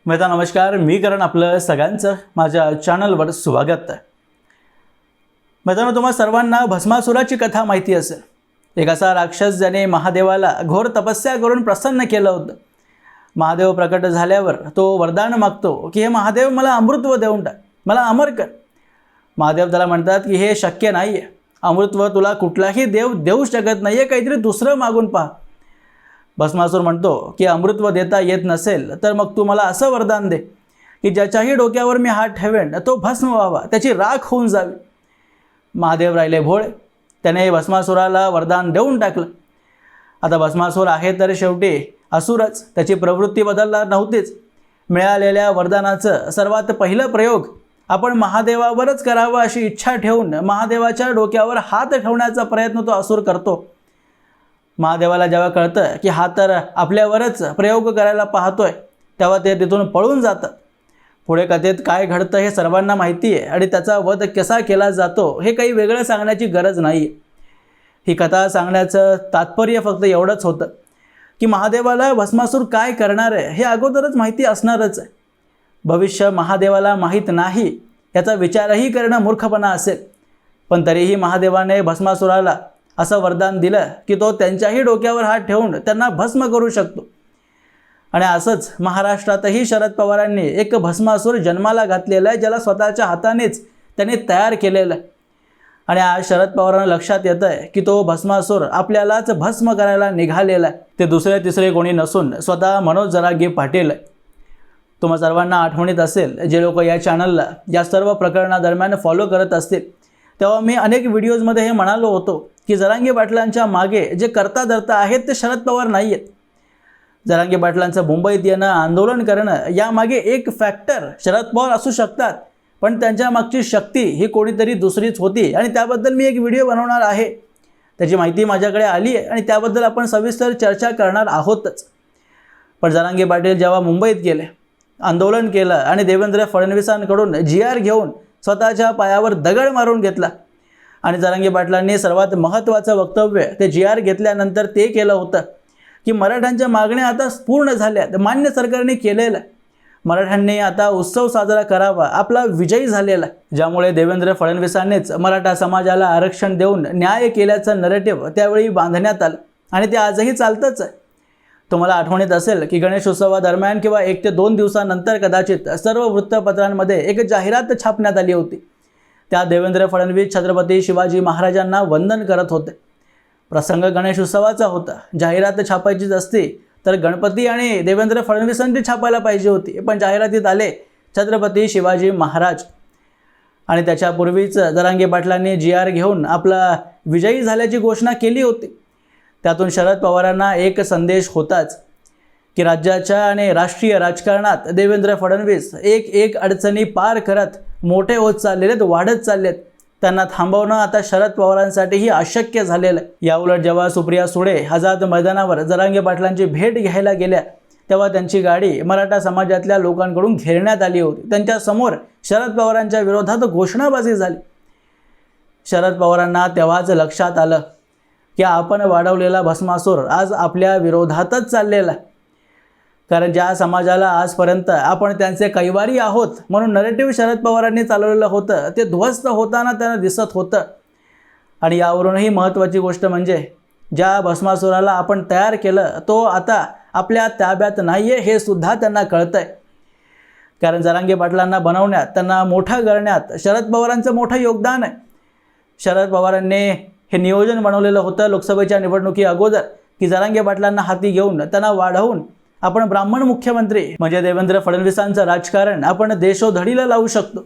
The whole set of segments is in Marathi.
मित्रांनो नमस्कार, मी करण आपलं सगळ्यांचं माझ्या चॅनलवर स्वागत आहे। मित्रांनो तुम्हा सर्वांना भस्मासुराची कथा माहिती असेल। एक असा राक्षस ज्याने महादेवाला घोर तपस्या करून प्रसन्न केलं होतं। महादेव प्रकट झाल्यावर तो वरदान मागतो की हे महादेव मला अमृतत्व देऊन टाक, मला अमर कर। महादेव त्याला म्हणतात की हे शक्य नाहीये, अमृतत्व तुला कुठलाही देव देऊ शकत नाहीये, काहीतरी दुसरं मागून पहा। भस्मासुर म्हणतो की अमृतत्व देता येत नसेल तर मग तू मला असं वरदान दे की ज्याच्याही डोक्यावर मी हात ठेवेन तो भस्म व्हावा, त्याची राख होऊन जावी। महादेव राहिले भोळे, त्याने भस्मासुराला वरदान देऊन टाकलं। आता भस्मासुर आहे तर शेवटी असुरच, त्याची प्रवृत्ती बदलणार नव्हतीच। मिळालेल्या वरदानाचं सर्वात पहिलं प्रयोग आपण महादेवावरच करावा अशी इच्छा ठेवून महादेवाच्या डोक्यावर हात ठेवण्याचा प्रयत्न तो असुर करतो। महादेवाला जेव्हा कळतं की हा तर आपल्यावरच प्रयोग करायला पाहतोय तेव्हा ते तिथून पळून जातात। पुढे कथेत काय घडतं हे सर्वांना माहिती आहे आणि त्याचा वध कसा केला जातो हे काही वेगळं सांगण्याची गरज नाही। ही कथा सांगण्याचं तात्पर्य फक्त एवढंच होतं की महादेवाला भस्मासुर काय करणार आहे हे अगोदरच माहिती असणारच आहे। भविष्य महादेवाला माहीत नाही याचा विचारही करणं मूर्खपणा असेल, पण तरीही महादेवाने भस्मासुराला असं वरदान दिलं की तो त्यांच्याही डोक्यावर हात ठेवून त्यांना भस्म करू शकतो। आणि असंच महाराष्ट्रातही शरद पवारांनी एक भस्मासुर जन्माला घातलेला आहे, ज्याला स्वतःच्या हातानेच त्यांनी तयार केलेलं आहे। आणि आज शरद पवारांना लक्षात येतं आहे की तो भस्मासुर आपल्यालाच भस्म करायला निघालेला आहे। ते दुसरे तिसरे कोणी नसून स्वतः मनोज जरांगे पाटील आहे। तुम्हा सर्वांना आठवणीत असेल, जे लोक या चॅनलला या सर्व प्रकरणादरम्यान फॉलो करत असतील, तेव्हा मी अनेक व्हिडिओजमध्ये हे म्हणालो होतो की जरांगे पाटलांच्या मागे जे करता धरता आहेत ते शरद पवार नाही आहेत। जरांगे पाटलांचं मुंबईत येणं, आंदोलन करणं यामागे एक फॅक्टर शरद पवार असू शकतात, पण त्यांच्या मागची शक्ती ही कोणीतरी दुसरीच होती आणि त्याबद्दल मी एक व्हिडिओ बनवणार आहे। त्याची माहिती माझ्याकडे आली आहे आणि त्याबद्दल आपण सविस्तर चर्चा करणार आहोतच। पण जरांगे पाटील जेव्हा मुंबईत गेले, आंदोलन केलं आणि देवेंद्र फडणवीसांकडून GR घेऊन स्वतःच्या पायावर दगड मारून घेतला। आणि जरांगे पाटलांनी सर्वात महत्त्वाचं वक्तव्य ते GR घेतल्यानंतर ते केलं होतं की मराठ्यांच्या मागण्या आता पूर्ण झाल्यात, मान्य सरकारने केलेलं आहे, मराठ्यांनी आता उत्सव साजरा करावा, आपला विजयी झालेला आहे। ज्यामुळे देवेंद्र फडणवीसांनीच मराठा समाजाला आरक्षण देऊन न्याय केल्याचं नरेटिव्ह त्यावेळी बांधण्यात आलं आणि ते आजही चालतंच आहे। तुम्हाला आठवणीत असेल की गणेश उत्सवादरम्यान किंवा 1 ते 2 दिवसानंतर कदाचित सर्व वृत्तपत्रांमध्ये एक जाहिरात छापण्यात आली होती। त्या देवेंद्र फडणवीस छत्रपती शिवाजी महाराजांना वंदन करत होते। प्रसंग गणेश उत्सवाचा होता, जाहिरात छापायचीच असती तर गणपती आणि देवेंद्र फडणवीसांची छापायला पाहिजे होती, पण जाहिरातीत आले छत्रपती शिवाजी महाराज। आणि त्याच्यापूर्वीच जरांगे पाटलांनी GR घेऊन आपला विजयी झाल्याची घोषणा केली होती। त्यातून शरद पवारांना एक संदेश होताच की राज्याच्या आणि राष्ट्रीय राजकारणात देवेंद्र फडणवीस एक अडचणी पार करत मोठे होत चाललेत, वाढत चाललेत। त्यांना थांबवणं आता शरद पवारांसाठीही अशक्य झालेलं आहे। याउलट जेव्हा सुप्रिया सुळे आझाद मैदानावर जरांगे पाटलांची भेट घ्यायला गेल्या तेव्हा त्यांची गाडी मराठा समाजातल्या लोकांकडून घेरण्यात आली होती। त्यांच्यासमोर शरद पवारांच्या विरोधात घोषणाबाजी झाली। शरद पवारांना तेव्हाच लक्षात आलं की आपण वाढवलेला भस्मासुर आज आपल्या विरोधातच चाललेला आहे। कारण ज्या समाजाला आजपर्यंत आपण त्यांचे कैवारी आहोत म्हणून नरेटिव्ह शरद पवारांनी चालवलेलं होतं ते ध्वस्त होताना त्यांना दिसत होतं। आणि यावरूनही महत्त्वाची गोष्ट म्हणजे ज्या भस्मासुराला आपण तयार केलं तो आता आपल्या ताब्यात नाही आहे हे सुद्धा त्यांना कळतं आहे। कारण जरांगे पाटलांना बनवण्यात, त्यांना मोठं करण्यात शरद पवारांचं मोठं योगदान आहे। शरद पवारांनी हे नियोजन बनवलेलं होतं लोकसभेच्या निवडणुकी अगोदर की जरांगे पाटलांना हाती घेऊन त्यांना वाढवून आपण ब्राह्मण मुख्यमंत्री म्हणजे देवेंद्र फडणवीसांचं राजकारण आपण देशोधडीला लावू शकतो।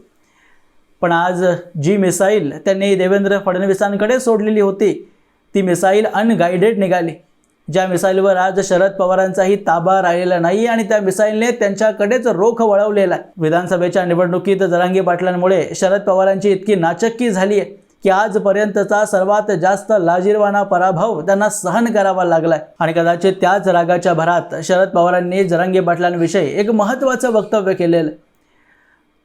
पण आज जी मिसाईल त्यांनी देवेंद्र फडणवीसांकडे सोडलेली होती ती मिसाईल अनगाइडेड निघाली। ज्या मिसाईलवर आज शरद पवारांचाही ताबा राहिलेला नाही आणि त्या मिसाईलने त्यांच्याकडेच रोख वळवलेला आहे। विधानसभेच्या निवडणुकीत जरांगे पाटलांमुळे शरद पवारांची इतकी नाचक्की झाली आहे की आजपर्यंतचा सर्वात जास्त लाजिरवाणा पराभव त्यांना सहन करावा लागलाय। आणि कदाचित त्याच रागाच्या भरात शरद पवारांनी जरांगे पाटलांविषयी एक महत्त्वाचं वक्तव्य केलेलं।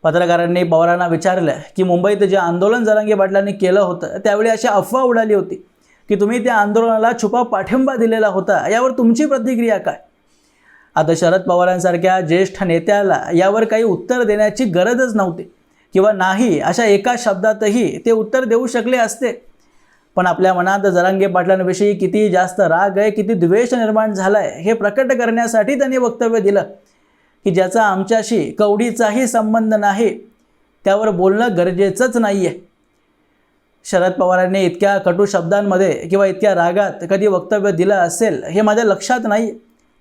पत्रकारांनी पवारांना विचारलं की मुंबईत जे आंदोलन जरांगे पाटलांनी केलं होतं त्यावेळी अशी अफवा उडाली होती की तुम्ही त्या आंदोलनाला छुपा पाठिंबा दिलेला होता, यावर तुमची प्रतिक्रिया काय? आता शरद पवारांसारख्या ज्येष्ठ नेत्याला यावर काही उत्तर देण्याची गरजच नव्हती किंवा नाही अशा एका शब्दातही ते उत्तर देऊ शकले असते. पण आपल्या मनात जरांगे पाटलांविषयी किती जास्त राग आहे, किती द्वेष निर्माण झाला आहे हे प्रकट करण्यासाठी त्यांनी वक्तव्य दिलं की ज्याचा आमच्याशी कवडीचाही संबंध नाही त्यावर बोलणं गरजेचंच नाही आहे. शरद पवारांनी इतक्या कटू शब्दांमध्ये किंवा इतक्या रागात कधी वक्तव्य दिलं असेल हे माझ्या लक्षात नाही.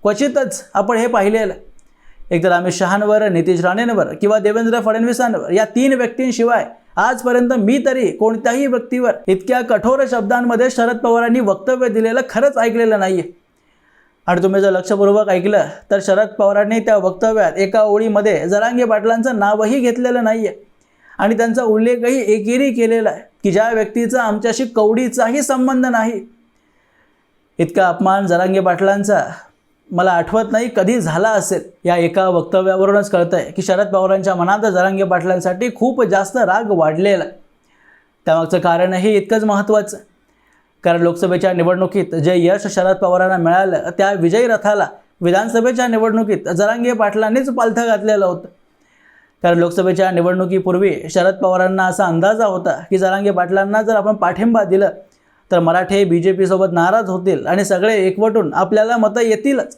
क्वचितच आपण हे पाहिलेलं. एकतर अमित शहांवर, नितीश राणेंवर किंवा देवेंद्र फडणवीसांवर या तीन व्यक्तींशिवाय आजपर्यंत मी तरी कोणत्याही व्यक्तीवर इतक्या कठोर शब्दांमध्ये शरद पवारांनी वक्तव्य दिलेलं खरंच ऐकलेलं नाही आहे. आणि तुम्ही जर लक्षपूर्वक ऐकलं तर शरद पवारांनी त्या वक्तव्यात एका ओळीमध्ये जरांगे पाटलांचं नावही घेतलेलं नाही आहे आणि त्यांचा उल्लेखही एकेरी केलेला आहे की ज्या व्यक्तीचा आमच्याशी कवडीचाही संबंध नाही. इतका अपमान जरांगे पाटलांचा मला आठवत नाही कधी झाला असेल. या एका वक्तव्यावरूनच कळतंय की शरद पवारांच्या मनात जरांगे पाटलांसाठी खूप जास्त राग वाढलेला. त्यामागचं कारणही इतकंच महत्त्वाचं, कारण लोकसभेच्या निवडणुकीत जे यश शरद पवारांना मिळालं त्या विजयी रथाला विधानसभेच्या निवडणुकीत जरांगे पाटलांनीच पालथं घातलेलं होतं. कारण लोकसभेच्या निवडणुकीपूर्वी शरद पवारांना असा अंदाजा होता की जरांगे पाटलांना जर आपण पाठिंबा दिलं तर मराठे BJP सोबत नाराज होतील आणि सगळे एकवटून आपल्याला मतं येतीलच.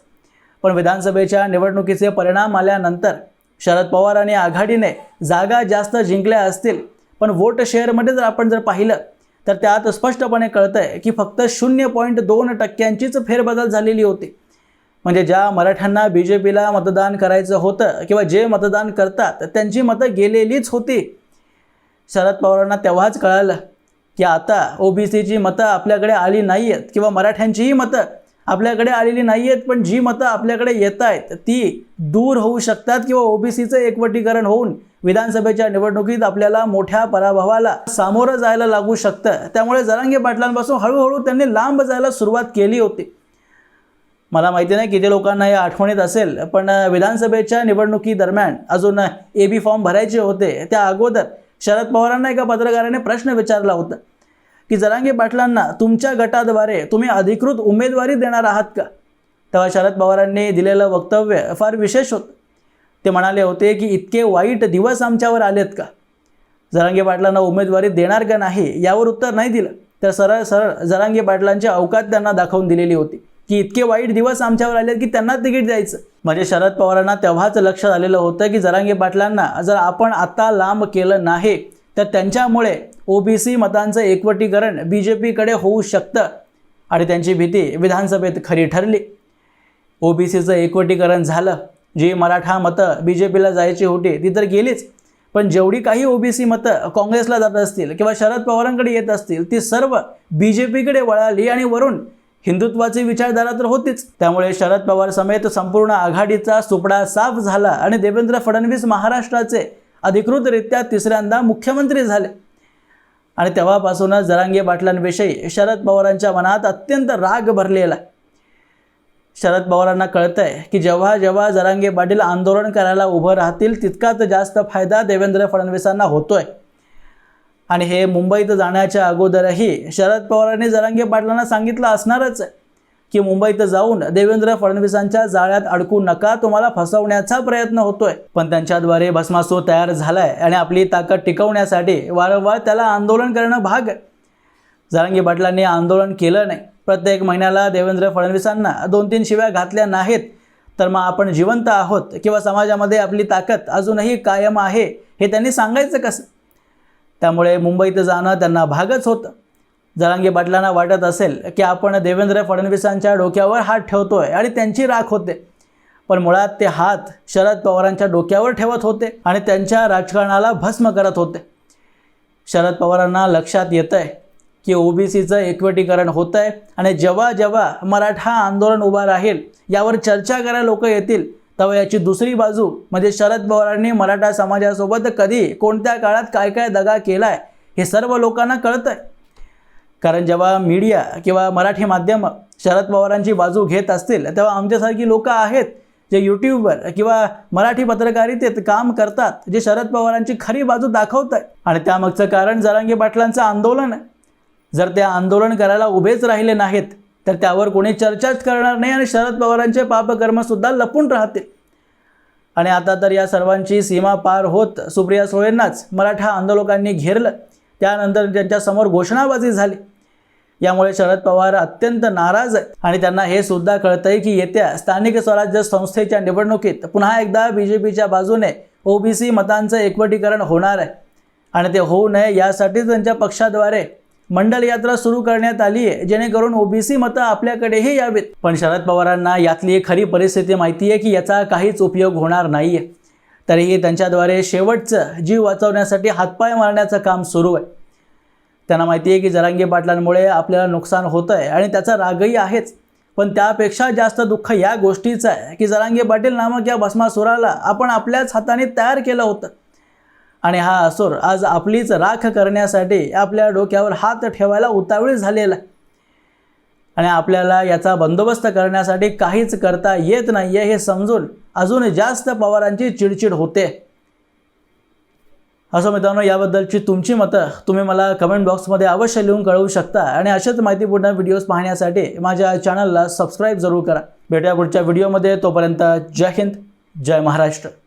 पण विधानसभेच्या निवडणुकीचे परिणाम आल्यानंतर शरद पवार आणि आघाडीने जागा जास्त जिंकल्या असतील, पण वोट शेअरमध्ये जर आपण पाहिलं तर त्यात स्पष्टपणे कळतंय की फक्त 0.2% फेरबदल झालेली होती. म्हणजे ज्या मराठ्यांना BJPला मतदान करायचं होतं किंवा जे मतदान करतात त्यांची मतं गेलेलीच होती. शरद पवारांना तेव्हाच कळालं की आता OBCची मतं आपल्याकडे आली नाही आहेत किंवा मराठ्यांचीही मतं आपल्याकडे आलेली नाही आहेत, पण जी मतं आपल्याकडे येत आहेत ती दूर होऊ शकतात किंवा OBCचं एकवटीकरण होऊन विधानसभेच्या निवडणुकीत आपल्याला मोठ्या पराभवाला सामोरं जायला लागू शकतं. त्यामुळे जरांगे पाटलांपासून हळूहळू त्यांनी लांब जायला सुरुवात केली होती. मला माहिती नाही किती लोकांना या आठवणीत असेल, पण विधानसभेच्या निवडणुकीदरम्यान अजून AB फॉर्म भरायचे होते त्या अगोदर शरद पवारांना एका पत्रकाराने प्रश्न विचारला होता की जरांगे पाटलांना तुमच्या गटाद्वारे तुम्ही अधिकृत उमेदवारी देणार आहात का. तेव्हा शरद पवारांनी दिलेलं वक्तव्य फार विशेष होतं. ते म्हणाले होते की इतके वाईट दिवस आमच्यावर आलेत का. जरांगे पाटलांना उमेदवारी देणार का नाही यावर उत्तर नाही दिलं, तर सरळ सरळ जरांगे पाटलांची अवकात त्यांना दाखवून दिलेली होती की इतके वाईट दिवस आमच्यावर आलेत की त्यांना तिकीट द्यायचं. म्हणजे शरद पवारांना तेव्हाच लक्षात आलेलं होतं की जरांगे पाटलांना जर आपण आता लांब केलं नाही तर त्यांच्यामुळे OBC मतांचं एकवटीकरण BJPकडे होऊ शकतं आणि त्यांची भीती विधानसभेत खरी ठरली. OBCचं एकवटीकरण झालं. जी मराठा मतं BJPला जायची होती ती तर गेलीच, पण जेवढी काही OBC मतं काँग्रेसला जात असतील किंवा शरद पवारांकडे येत असतील ती सर्व BJPकडे वळाली आणि वरून हिंदुत्वाची विचारधारा तर होतीच. त्यामुळे शरद पवार समेत संपूर्ण आघाडीचा सुपडा साफ झाला आणि देवेंद्र फडणवीस महाराष्ट्राचे अधिकृतरित्या तिसऱ्यांदा मुख्यमंत्री झाले. आणि तेव्हापासूनच जरांगे पाटलांविषयी शरद पवारांच्या मनात अत्यंत राग भरलेला. शरद पवारांना कळतंय की जेव्हा जेव्हा जरांगे पाटील आंदोलन करायला उभं राहतील तितकाच जास्त फायदा देवेंद्र फडणवीसांना होतोय. आणि हे मुंबईत जाण्याच्या अगोदरही शरद पवारांनी जरांगे पाटलांना सांगितलं असणारच की मुंबईत जाऊन देवेंद्र फडणवीसांच्या जाळ्यात अडकू नका, तुम्हाला फसवण्याचा प्रयत्न होतोय. पण त्यांच्याद्वारे भस्मासूर तयार झालाय आणि आपली ताकद टिकवण्यासाठी वारंवार त्याला आंदोलन करणं भाग आहे. जरांगे पाटलांनी आंदोलन केलं नाही. प्रत्येक महिन्याला देवेंद्र फडणवीसांना 2-3 शिव्या घातल्या नाहीत तर मग आपण जिवंत आहोत किंवा समाजामध्ये आपली ताकद अजूनही कायम आहे हे त्यांनी सांगायचं कसं. त्यामुळे मुंबईत जाणं त्यांना भागच होतं. जरांगे पाटलांना वाटत असेल की आपण देवेंद्र फडणवीसांच्या डोक्यावर हात ठेवतोय आणि त्यांची राख होते, पण मुळात ते हात शरद पवारांच्या डोक्यावर ठेवत होते आणि त्यांच्या राजकारणाला भस्म करत होते. शरद पवारांना लक्षात येतंय की OBCचं एकवटीकरण होत आहे आणि जेव्हा जेव्हा मराठा आंदोलन उभा राहील यावर चर्चा करायला लोक येतील तेव्हा याची दुसरी बाजू म्हणजे शरद पवारांनी मराठा समाजासोबत कधी कोणत्या काळात काय काय दगा केलाय हे सर्व लोकांना कळतंय. कारण जेव्हा मीडिया किंवा मराठी माध्यम शरद पवारांची बाजू घेत असतील तेव्हा आमच्यासारखी लोक आहेत जे यूट्यूबवर किंवा मराठी पत्रकारितेत काम करतात, जे शरद पवारांची खरी बाजू दाखवत आहे. आणि त्यामागचं कारण जरांगे पाटलांचं आंदोलन आहे. जर ते आंदोलन करायला उभेच राहिले नाहीत तर त्यावर कोणी चर्चाच करणार नाही आणि शरद पवारांचे पापकर्मसुद्धा लपून राहतील. आणि आता तर या सर्वांची सीमा पार होत सुप्रिया सुळेंनाच मराठा आंदोलकांनी घेरलं. त्यानंतर त्यांच्यासमोर घोषणाबाजी झाली. यामुळे शरद पवार अत्यंत नाराज आहेत आणि त्यांना हे सुद्धा कळतंय की येत्या स्थानिक स्वराज्य संस्थेच्या निवडणुकीत पुन्हा एकदा बीजेपीच्या बाजूने ओबीसी मतांचं एकवटीकरण होणार आहे. आणि ते होऊ नये यासाठी त्यांच्या पक्षाद्वारे मंडल यात्रा सुरू करण्यात आली आहे, जेणेकरून ओबीसी मतं आपल्याकडेही यावेत. पण शरद पवारांना यातली खरी परिस्थिती माहिती आहे की याचा काहीच उपयोग होणार नाही आहे. तरीही त्यांच्याद्वारे शेवटचं जीव वाचवण्यासाठी हातपाय मारण्याचं काम सुरू आहे. त्यांना माहिती आहे की जरांगे पाटलांमुळे आपल्याला नुकसान होतं आहे आणि त्याचा रागही आहेच. पण त्यापेक्षा जास्त दुःख या गोष्टीचं आहे की जरांगे पाटील नामक या भस्मासुराला आपण आपल्याच हाताने तयार केलं होतं आणि हा असुर आज आपलीच राख करण्यासाठी आपल्या डोक्यावर हात ठेवायला उतावळी झालेला आहे. आणि आपल्याला याचा बंदोबस्त करण्यासाठी काहीच करता येत नाही आहे हे समजून अजून जास्त पवारांची चिडचिड होते. असं मित्रांनो, याबद्दलची तुमची मतं तुम्ही मला कमेंट बॉक्समध्ये अवश्य लिहून कळवू शकता. आणि अशाच माहितीपूर्ण व्हिडिओज पाहण्यासाठी माझ्या चॅनलला सबस्क्राईब जरूर करा. भेटूया पुढच्या व्हिडिओमध्ये. तोपर्यंत जय हिंद, जय महाराष्ट्र.